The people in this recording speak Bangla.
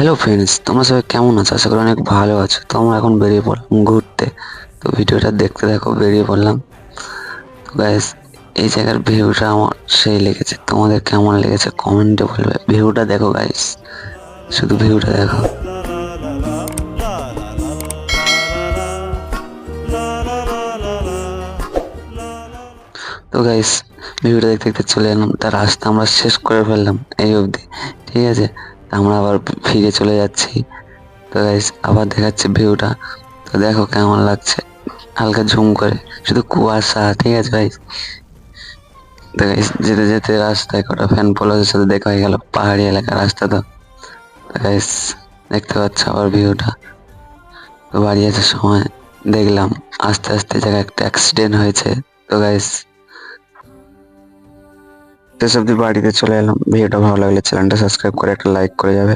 হ্যালো ফ্রেন্ডস, তোমরা সবাই কেমন আছো? আশা করি অনেক ভালো আছো। তো আমরা এখন বেরিয়ে পড়লাম ঘুরতে। তো ভিডিওটা দেখতে দেখো, বেরিয়ে পড়লাম। তো গাইস, এই জায়গার ভিউটা আমার সেই লেগেছে। তোমাদের কেমন লেগেছে কমেন্টে বলবে। ভিউটা দেখো গাইস, শুধু ভিউটা দেখো। তো গাইস, ভিডিওটা দেখতে দেখতে চলে এলাম। তার রাস্তা আমরা শেষ করে ফেললাম এই অবধি, ঠিক আছে। আমরা আবার ফিরে চলে যাচ্ছি। তো গাইস, আবার দেখাচ্ছে ভিউটা। তো দেখো কেমন লাগছে, হালকা ঝুম করে, শুধু কুয়াশা, ঠিক আছে ভাই। তো গাইস, যেতে যেতে রাস্তায় কটা ফ্যান ফলোয়ারের সাথে দেখা হয়ে গেল। পাহাড়ি এলাকার রাস্তা তো। গাইস, দেখতে পাচ্ছ আবার ভিউটা। তো বাড়ি আসার সময় দেখলাম আস্তে আস্তে জায়গায় একটা অ্যাক্সিডেন্ট হয়েছে। তো গাইস, সেসব দিয়ে বাড়িতে চলে এলাম। ভিডিওটা ভালো লাগলে চ্যানেলটা সাবস্ক্রাইব করে একটা লাইক করে যাবে।